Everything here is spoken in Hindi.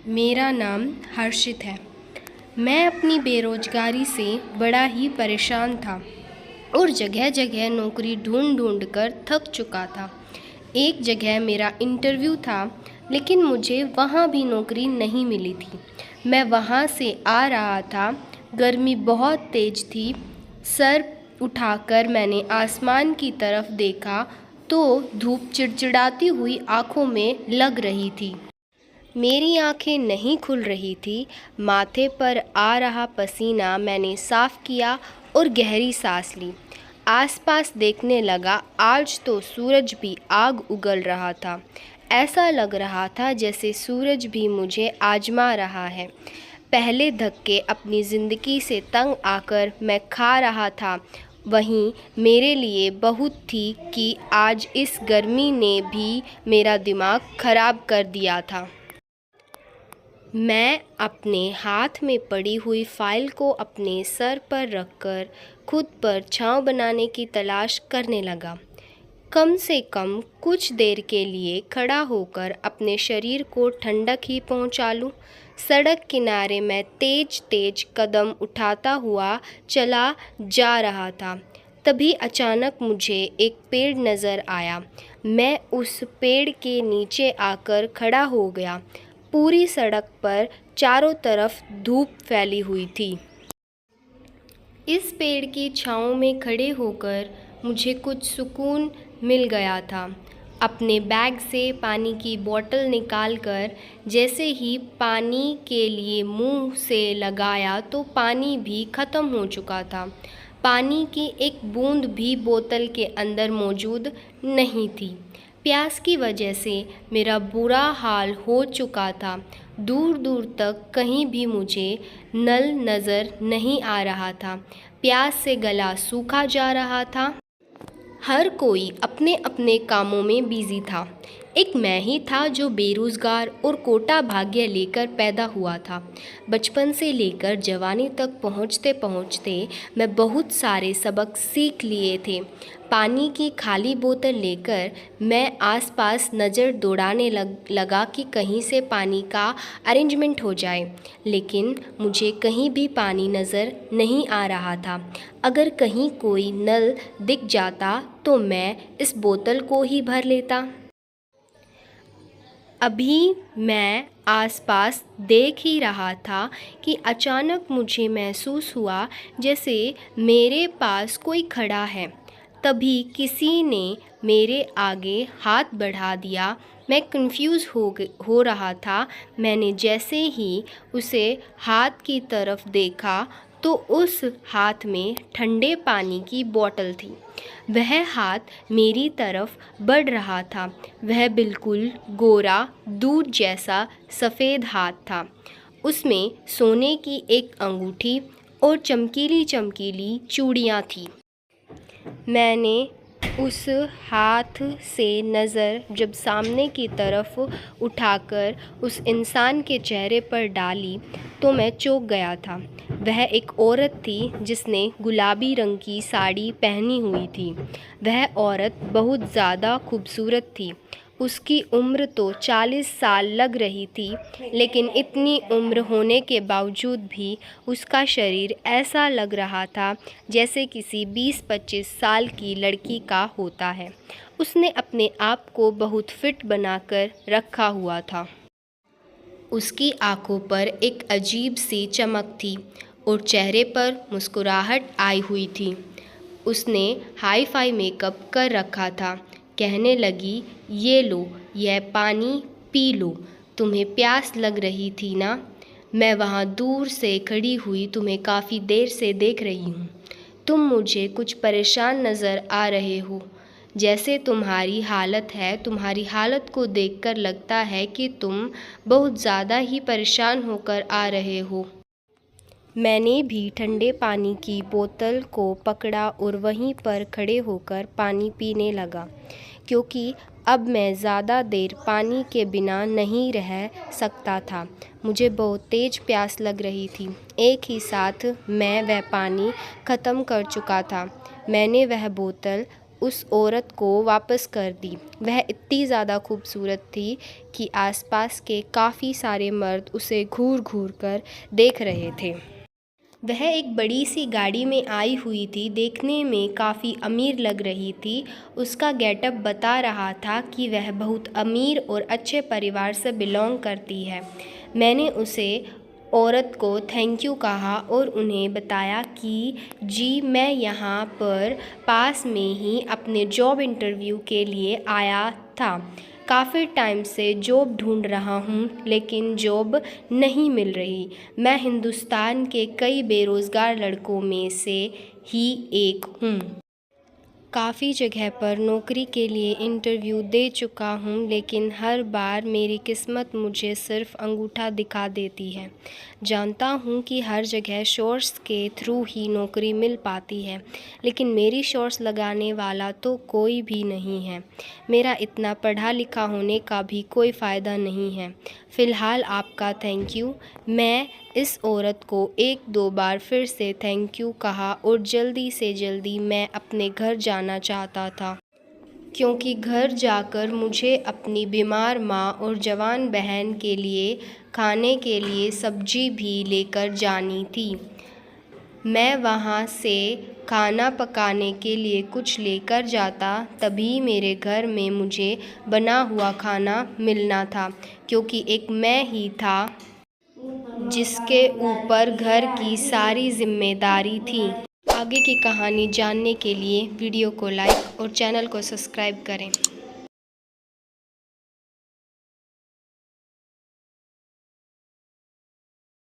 मेरा नाम हर्षित है। मैं अपनी बेरोजगारी से बड़ा ही परेशान था और जगह जगह नौकरी ढूंढ ढूंढ कर थक चुका था। एक जगह मेरा इंटरव्यू था, लेकिन मुझे वहाँ भी नौकरी नहीं मिली थी। मैं वहाँ से आ रहा था, गर्मी बहुत तेज थी। सर उठाकर मैंने आसमान की तरफ देखा तो धूप चिड़चिड़ाती हुई आँखों में लग रही थी। मेरी आंखें नहीं खुल रही थी। माथे पर आ रहा पसीना मैंने साफ किया और गहरी सांस ली। आसपास देखने लगा, आज तो सूरज भी आग उगल रहा था। ऐसा लग रहा था जैसे सूरज भी मुझे आजमा रहा है। पहले धक्के अपनी ज़िंदगी से तंग आकर मैं खा रहा था, वहीं मेरे लिए बहुत थी कि आज इस गर्मी ने भी मेरा दिमाग ख़राब कर दिया था। मैं अपने हाथ में पड़ी हुई फाइल को अपने सर पर रखकर खुद पर छांव बनाने की तलाश करने लगा। कम से कम कुछ देर के लिए खड़ा होकर अपने शरीर को ठंडक ही पहुंचा लूं। सड़क किनारे मैं तेज तेज कदम उठाता हुआ चला जा रहा था। तभी अचानक मुझे एक पेड़ नज़र आया। मैं उस पेड़ के नीचे आकर खड़ा हो गया। पूरी सड़क पर चारों तरफ धूप फैली हुई थी। इस पेड़ की छाँव में खड़े होकर मुझे कुछ सुकून मिल गया था। अपने बैग से पानी की बोतल निकालकर जैसे ही पानी के लिए मुंह से लगाया तो पानी भी ख़त्म हो चुका था। पानी की एक बूंद भी बोतल के अंदर मौजूद नहीं थी। प्यास की वजह से मेरा बुरा हाल हो चुका था। दूर दूर तक कहीं भी मुझे नल नज़र नहीं आ रहा था। प्यास से गला सूखा जा रहा था। हर कोई अपने अपने कामों में बिजी था। एक मैं ही था जो बेरोज़गार और कोटा भाग्य लेकर पैदा हुआ था। बचपन से लेकर जवानी तक पहुँचते पहुँचते मैं बहुत सारे सबक सीख लिए थे। पानी की खाली बोतल लेकर मैं आसपास नज़र दौड़ाने लगा कि कहीं से पानी का अरेंजमेंट हो जाए, लेकिन मुझे कहीं भी पानी नज़र नहीं आ रहा था। अगर कहीं कोई नल दिख जाता तो मैं इस बोतल को ही भर लेता। अभी मैं आसपास देख ही रहा था कि अचानक मुझे महसूस हुआ जैसे मेरे पास कोई खड़ा है। तभी किसी ने मेरे आगे हाथ बढ़ा दिया। मैं कंफ्यूज हो रहा था। मैंने जैसे ही उसे हाथ की तरफ देखा तो उस हाथ में ठंडे पानी की बोतल थी। वह हाथ मेरी तरफ बढ़ रहा था। वह बिल्कुल गोरा, दूध जैसा सफ़ेद हाथ था। उसमें सोने की एक अंगूठी और चमकीली चमकीली चूड़ियाँ थीं। मैंने उस हाथ से नज़र जब सामने की तरफ उठाकर उस इंसान के चेहरे पर डाली तो मैं चौंक गया था। वह एक औरत थी जिसने गुलाबी रंग की साड़ी पहनी हुई थी। वह औरत बहुत ज़्यादा खूबसूरत थी। उसकी उम्र तो 40 साल लग रही थी, लेकिन इतनी उम्र होने के बावजूद भी उसका शरीर ऐसा लग रहा था जैसे किसी 20-25 साल की लड़की का होता है। उसने अपने आप को बहुत फिट बनाकर रखा हुआ था। उसकी आंखों पर एक अजीब सी चमक थी और चेहरे पर मुस्कुराहट आई हुई थी। उसने हाई फाई मेकअप कर रखा था। कहने लगी, ये लो, यह पानी पी लो। तुम्हें प्यास लग रही थी ना? मैं वहाँ दूर से खड़ी हुई तुम्हें काफ़ी देर से देख रही हूँ। तुम मुझे कुछ परेशान नज़र आ रहे हो। जैसे तुम्हारी हालत है, तुम्हारी हालत को देखकर लगता है कि तुम बहुत ज़्यादा ही परेशान होकर आ रहे हो। मैंने भी ठंडे पानी की बोतल को पकड़ा और वहीं पर खड़े होकर पानी पीने लगा, क्योंकि अब मैं ज़्यादा देर पानी के बिना नहीं रह सकता था। मुझे बहुत तेज़ प्यास लग रही थी। एक ही साथ मैं वह पानी ख़त्म कर चुका था। मैंने वह बोतल उस औरत को वापस कर दी। वह इतनी ज़्यादा खूबसूरत थी कि आसपास के काफ़ी सारे मर्द उसे घूर घूर कर देख रहे थे। वह एक बड़ी सी गाड़ी में आई हुई थी, देखने में काफ़ी अमीर लग रही थी। उसका गेटअप बता रहा था कि वह बहुत अमीर और अच्छे परिवार से बिलोंग करती है। मैंने उसे औरत को थैंक यू कहा और उन्हें बताया कि जी मैं यहाँ पर पास में ही अपने जॉब इंटरव्यू के लिए आया था। काफ़ी टाइम से जॉब ढूंढ रहा हूँ लेकिन जॉब नहीं मिल रही। मैं हिंदुस्तान के कई बेरोज़गार लड़कों में से ही एक हूँ। काफ़ी जगह पर नौकरी के लिए इंटरव्यू दे चुका हूँ लेकिन हर बार मेरी किस्मत मुझे सिर्फ़ अंगूठा दिखा देती है। जानता हूँ कि हर जगह शॉर्ट्स के थ्रू ही नौकरी मिल पाती है लेकिन मेरी शॉर्ट्स लगाने वाला तो कोई भी नहीं है। मेरा इतना पढ़ा लिखा होने का भी कोई फ़ायदा नहीं है। फ़िलहाल आपका थैंक यू। मैं इस औरत को 1-2 बार फिर से थैंक यू कहा और जल्दी से जल्दी मैं अपने घर जाना चाहता था क्योंकि घर जाकर मुझे अपनी बीमार माँ और जवान बहन के लिए खाने के लिए सब्जी भी लेकर जानी थी। मैं वहाँ से खाना पकाने के लिए कुछ लेकर जाता तभी मेरे घर में मुझे बना हुआ खाना मिलना था क्योंकि एक मैं ही था जिसके ऊपर घर की सारी जिम्मेदारी थी। आगे की कहानी जानने के लिए वीडियो को लाइक और चैनल को सब्सक्राइब करें।